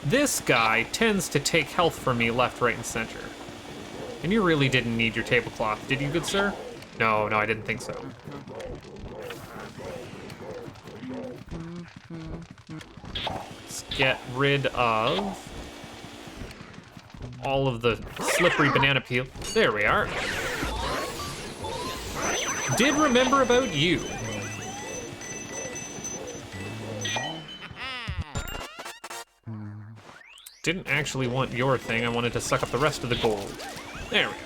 This guy tends to take health from me left, right, and center. And you really didn't need your tablecloth, did you, good sir? No, I didn't think so. Let's get rid of all of the slippery banana peel. There we are. Did remember about you. Didn't actually want your thing, I wanted to suck up the rest of the gold. There we are.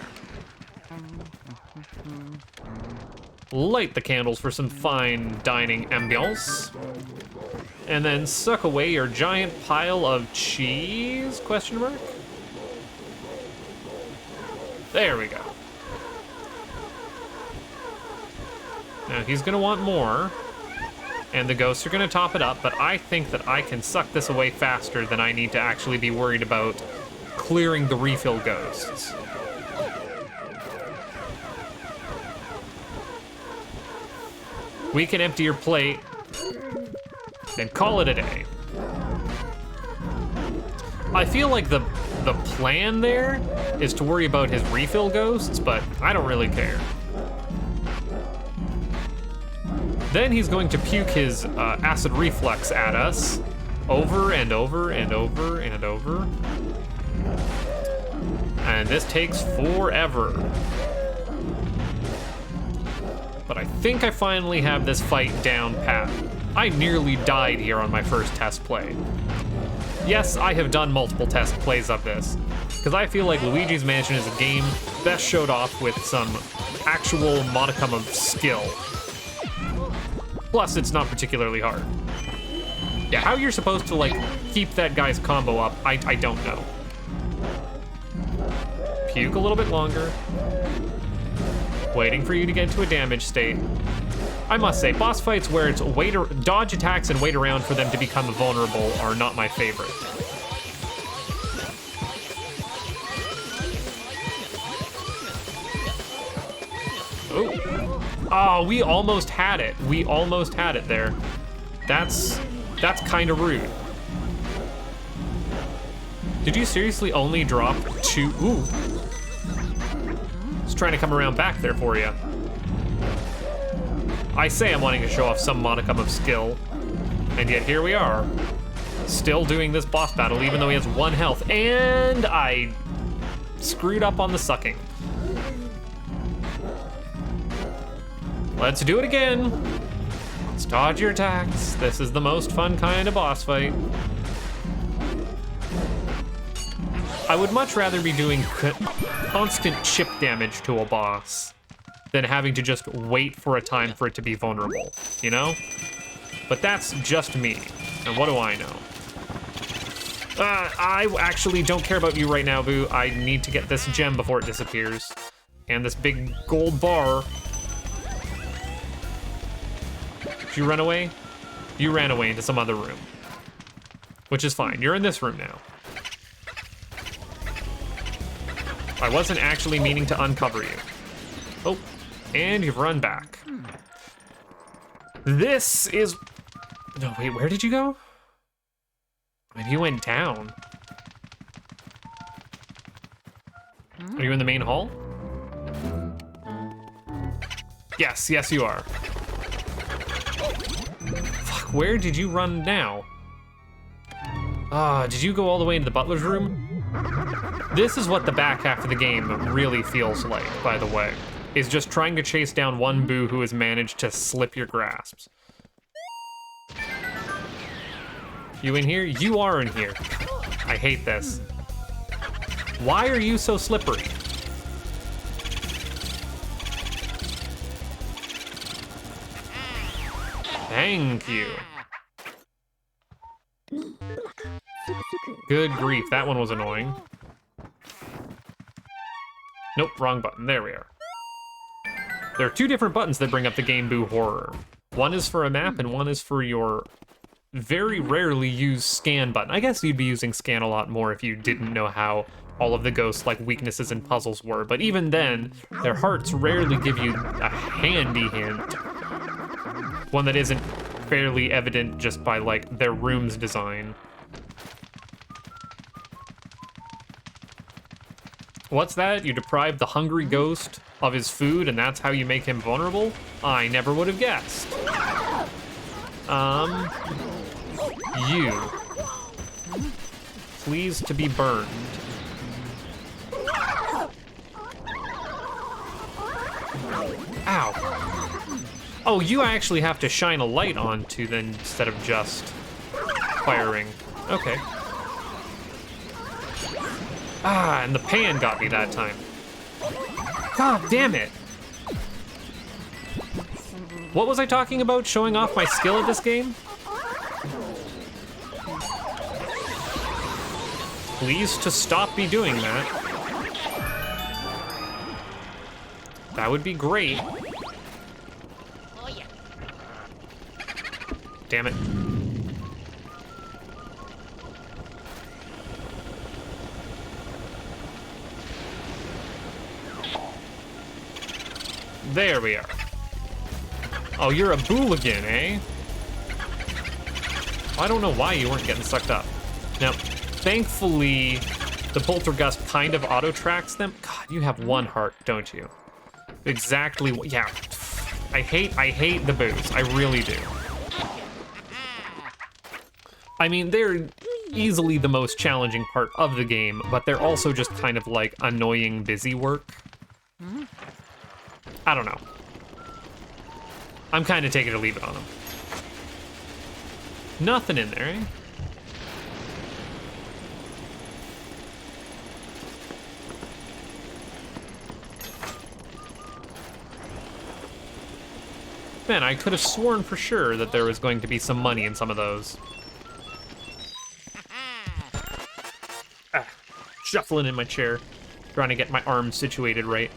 Light the candles for some fine dining ambiance. And then suck away your giant pile of cheese, question mark? There we go. Now he's gonna want more, and the ghosts are gonna top it up, but I think that I can suck this away faster than I need to actually be worried about clearing the refill ghosts. We can empty your plate and call it a day. I feel like the plan there is to worry about his refill ghosts, but I don't really care. Then he's going to puke his acid reflux at us over and over and over and over. And this takes forever. But I think I finally have this fight down pat. I nearly died here on my first test play. Yes, I have done multiple test plays of this, because I feel like Luigi's Mansion is a game best showed off with some actual modicum of skill. Plus, it's not particularly hard. Yeah, how you're supposed to, like, keep that guy's combo up, I don't know. Puke a little bit longer. Waiting for you to get into a damage state. I must say, boss fights where it's dodge attacks and wait around for them to become vulnerable are not my favorite. Oh, we almost had it. We almost had it there. That's kind of rude. Did you seriously only drop 2? Ooh. Just trying to come around back there for you. I say I'm wanting to show off some modicum of skill, and yet here we are, still doing this boss battle even though he has 1 health, and I screwed up on the sucking. Let's do it again. Let's dodge your attacks. This is the most fun kind of boss fight. I would much rather be doing constant chip damage to a boss than having to just wait for a time for it to be vulnerable, you know? But that's just me, and what do I know? I actually don't care about you right now, Boo. I need to get this gem before it disappears. And this big gold bar. Did you run away? You ran away into some other room. Which is fine, you're in this room now. I wasn't actually meaning to uncover you. Oh. And you've run back. This is... No, wait, where did you go? I mean, you went down. Are you in the main hall? Yes, you are. Fuck, where did you run now? Did you go all the way into the butler's room? This is what the back half of the game really feels like, by the way. Is just trying to chase down one Boo who has managed to slip your grasps. You in here? You are in here. I hate this. Why are you so slippery? Thank you. Good grief, that one was annoying. Nope, wrong button. There we are. There are 2 different buttons that bring up the Game Boo Horror. One is for a map and one is for your very rarely used scan button. I guess you'd be using scan a lot more if you didn't know how all of the ghosts' like weaknesses and puzzles were, but even then, their hearts rarely give you a handy hint. One that isn't fairly evident just by like their room's design. What's that? You deprive the hungry ghost of his food and that's how you make him vulnerable? I never would have guessed. You. Please to be burned. Ow. Oh, you actually have to shine a light onto then instead of just firing. Okay. Ah, and the pan got me that time. God damn it. What was I talking about? Showing off my skill at this game? Please to stop me doing that. That would be great. Damn it. There we are. Oh, you're a booligan, eh? I don't know why you weren't getting sucked up. Now, thankfully, the poltergust kind of auto-tracks them. God, you have one heart, don't you? Exactly, yeah. I hate the booze, I really do. I mean, they're easily the most challenging part of the game, but they're also just kind of like annoying busy work. I don't know. I'm kind of take it or leave it on them. Nothing in there, eh? Man, I could have sworn for sure that there was going to be some money in some of those. Shuffling in my chair, trying to get my arms situated right.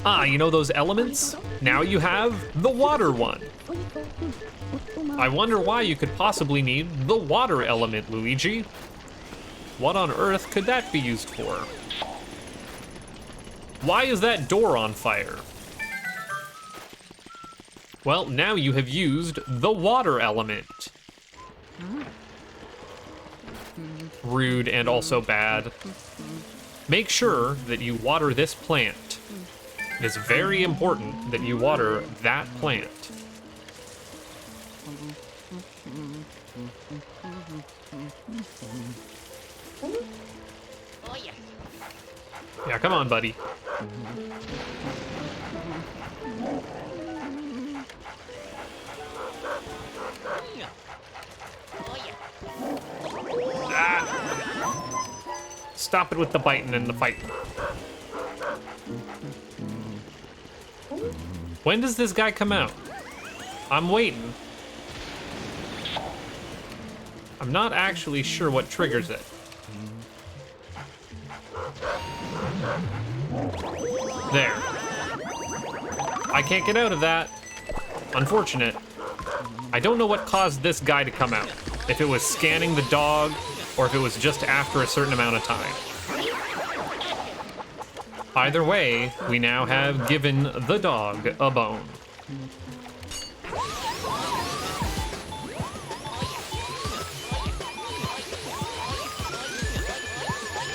Ah, you know those elements? Now you have the water one. I wonder why you could possibly need the water element, Luigi. What on earth could that be used for? Why is that door on fire? Well, now you have used the water element. Rude and also bad. Make sure that you water this plant. It is very important that you water that plant. Yeah, come on, buddy. Stop it with the biting and the fighting. When does this guy come out? I'm waiting. I'm not actually sure what triggers it. There. I can't get out of that. Unfortunate. I don't know what caused this guy to come out. If it was scanning the dog, or if it was just after a certain amount of time. Either way, we now have given the dog a bone.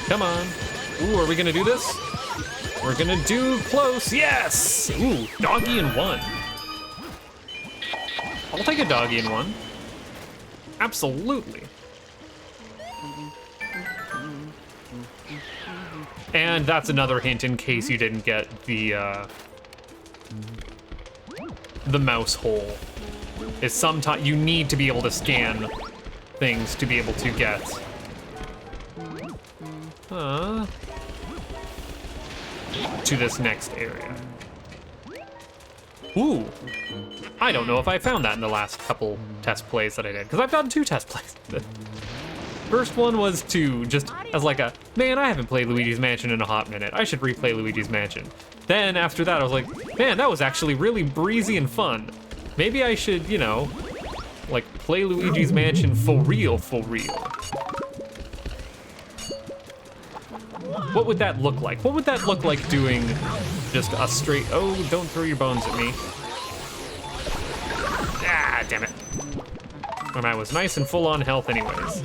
Come on. Ooh, are we gonna do this? We're gonna do close, yes! Ooh, doggy in one. I'll take a doggy in one. Absolutely. And that's another hint in case you didn't get the mouse hole. Is sometimes you need to be able to scan things to be able to get. To this next area. Ooh. I don't know if I found that in the last couple test plays that I did, because I've done 2 test plays. First one was to just as like a, man, I haven't played Luigi's Mansion in a hot minute. I should replay Luigi's Mansion. Then after that, I was like, man, that was actually really breezy and fun. Maybe I should, you know, Like, play Luigi's Mansion for real, for real. What would that look like? What would that look like doing just a straight... Oh, don't throw your bones at me. Ah, damn it. And I was nice and full on health anyways.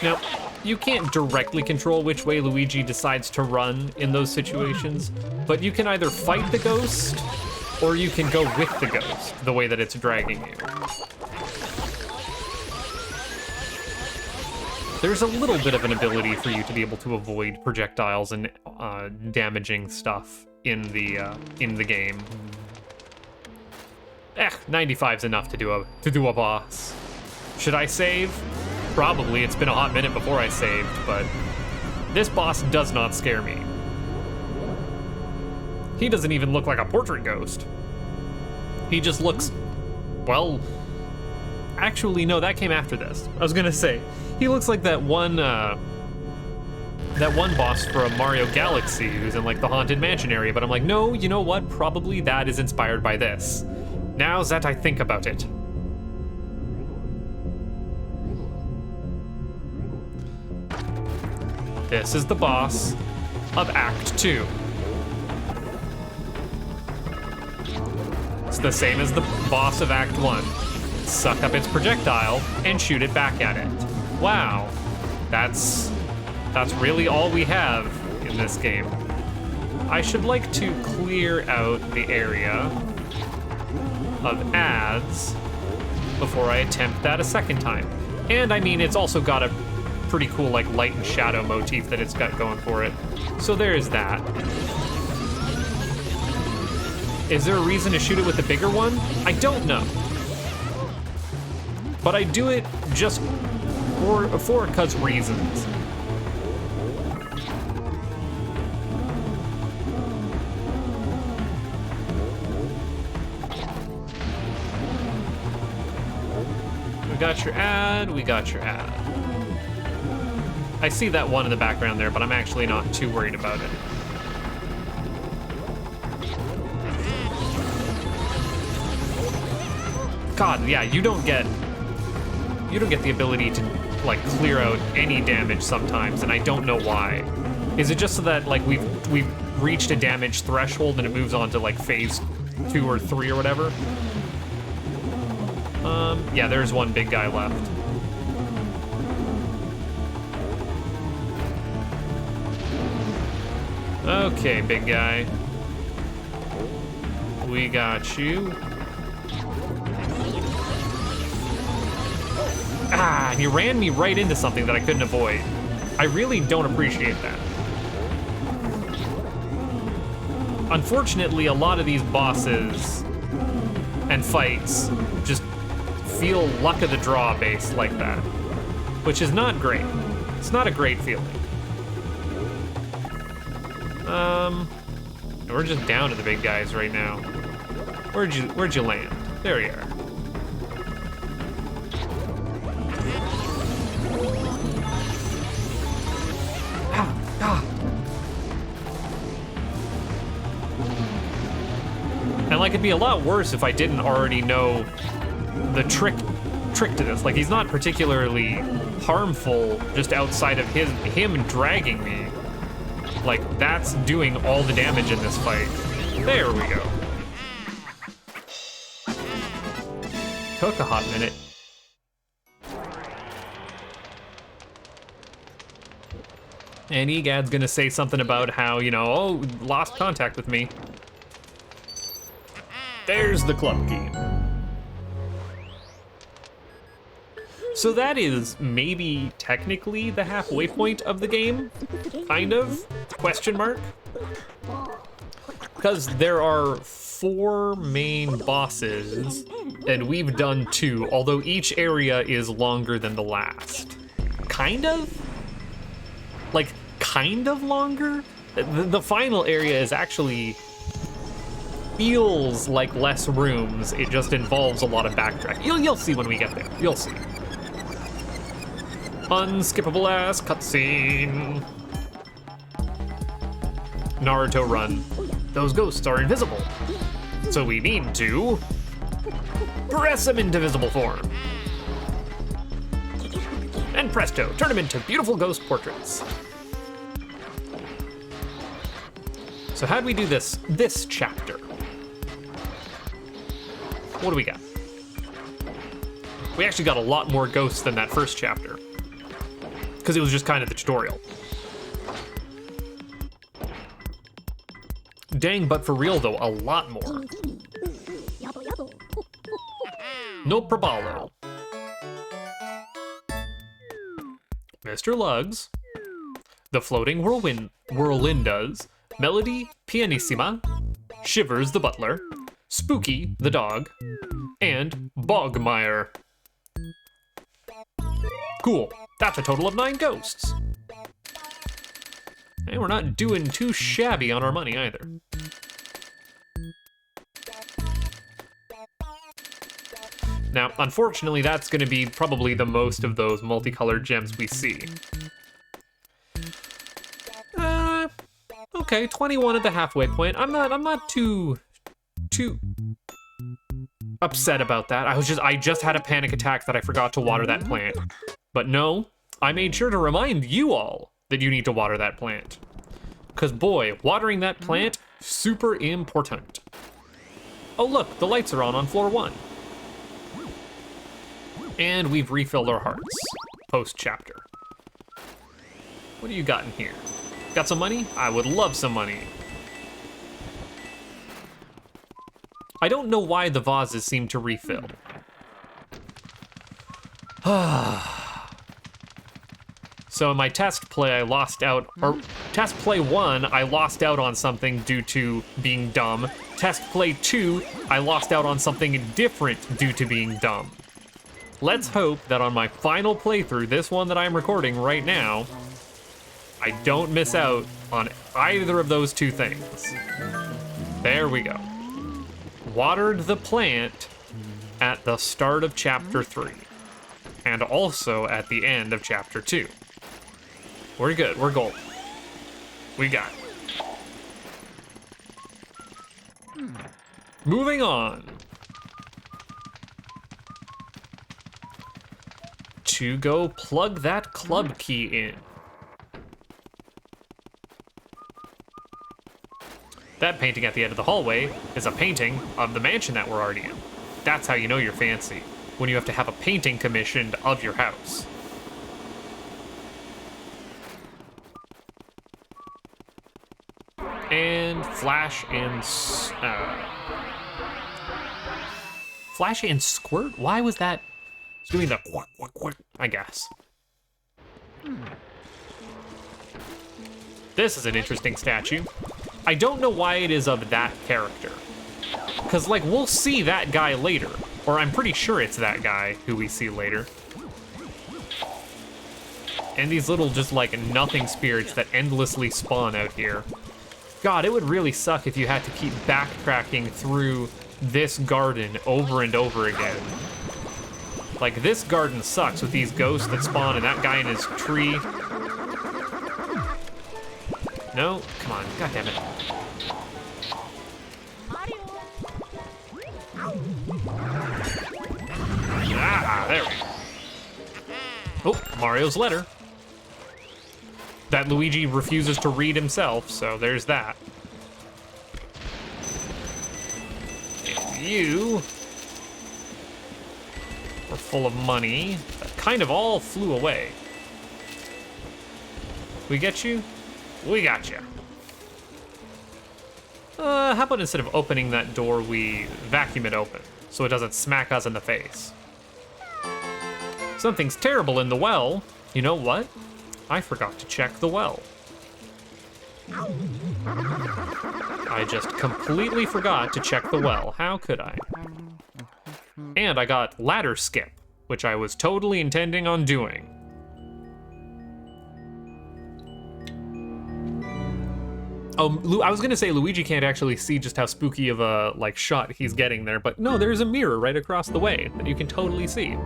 Now, you can't directly control which way Luigi decides to run in those situations, but you can either fight the ghost, or you can go with the ghost, the way that it's dragging you. There's a little bit of an ability for you to be able to avoid projectiles and damaging stuff in the game. 95's enough to do a boss. Should I save? Probably. It's been a hot minute before I saved, but this boss does not scare me. He doesn't even look like a portrait ghost. He just looks, well, actually no, that came after this. I was gonna say, he looks like that one boss from Mario Galaxy who's in like the Haunted Mansion area, but I'm like, no, you know what? Probably that is inspired by this. Now that I think about it. This is the boss of Act 2. It's the same as the boss of Act 1. Suck up its projectile and shoot it back at it. Wow, that's really all we have in this game. I should like to clear out the area of ads before I attempt that a second time. And I mean, it's also got a pretty cool like light and shadow motif that it's got going for it. So there's that. Is there a reason to shoot it with the bigger one? I don't know. But I do it just for cause reasons. We got your ad, we got your ad. I see that one in the background there, but I'm actually not too worried about it. God, yeah, you don't get the ability to like clear out any damage sometimes, and I don't know why. Is it just so that like we've reached a damage threshold and it moves on to like phase 2 or 3 or whatever? Yeah, there's one big guy left. Okay, big guy. We got you. Ah, and he ran me right into something that I couldn't avoid. I really don't appreciate that. Unfortunately, a lot of these bosses and fights just feel luck of the draw based like that, which is not great. It's not a great feeling. We're just down to the big guys right now. Where'd you land? There you are. And like, it'd be a lot worse if I didn't already know the trick to this. Like, he's not particularly harmful just outside of him dragging me. Like, that's doing all the damage in this fight. There we go. Took a hot minute. And Egad's gonna say something about how, you know, oh, lost contact with me. There's the club key. So that is maybe technically the halfway point of the game, kind of, question mark. Because there are 4 main bosses, and we've done 2, although each area is longer than the last. Kind of? Like, kind of longer? The final area is actually feels like less rooms. It just involves a lot of backtracking. You'll see when we get there. You'll see. Unskippable ass cutscene. Naruto run. those ghosts are invisible. So we need to press them into visible form. And presto, turn them into beautiful ghost portraits. So how'd we do this chapter? What do we got? We actually got a lot more ghosts than that first chapter, because it was just kind of the tutorial. Dang, but for real though, a lot more. No probalo. Mr. Lugs, the floating whirlindas, Melody Pianissima, Shivers the butler, Spooky the dog, and Bogmire. Cool, that's a total of 9 ghosts. And we're not doing too shabby on our money either. Now, unfortunately, that's going to be probably the most of those multicolored gems we see. Okay, 21 at the halfway point. I'm not too upset about that. I just had a panic attack that I forgot to water that plant. But no, I made sure to remind you all that you need to water that plant. 'Cause boy, watering that plant, super important. Oh look, the lights are on floor 1. And we've refilled our hearts, post-chapter. What do you got in here? Got some money? I would love some money. I don't know why the vases seem to refill. So in my test play, I lost out, or test play 1, I lost out on something due to being dumb. Test play 2, I lost out on something different due to being dumb. Let's hope that on my final playthrough, this one that I'm recording right now, I don't miss out on either of those 2 things. There we go. Watered the plant at the start of chapter 3, and also at the end of chapter 2. We're good, we're golden. We got it. Moving on. To go plug that club key in. That painting at the end of the hallway is a painting of the mansion that we're already in. That's how you know you're fancy, when you have to have a painting commissioned of your house. And flash and squirt? Why was that? It's doing the quack, quack, quack, I guess. This is an interesting statue. I don't know why it is of that character. Because, like, we'll see that guy later. Or I'm pretty sure it's that guy who we see later. And these little just, like, nothing spirits that endlessly spawn out here. God, it would really suck if you had to keep backtracking through this garden over and over again. Like, this garden sucks with these ghosts that spawn and that guy in his tree. No? Come on. God damn it. Ah, there we go. Oh, Mario's letter. That Luigi refuses to read himself, so there's that. And you are full of money that kind of all flew away. We get you? We got you. How about instead of opening that door, we vacuum it open so it doesn't smack us in the face? Something's terrible in the well. You know what? I forgot to check the well. I just completely forgot to check the well. How could I? And I got ladder skip, which I was totally intending on doing. Oh, I was gonna say Luigi can't actually see just how spooky of a, like, shot he's getting there, but no, there's a mirror right across the way that you can totally see.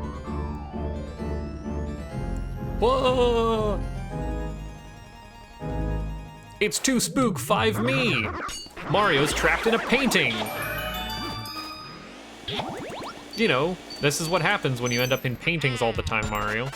Whoa! It's 2 spook 5 me! Mario's trapped in a painting. You know, this is what happens when you end up in paintings all the time, Mario.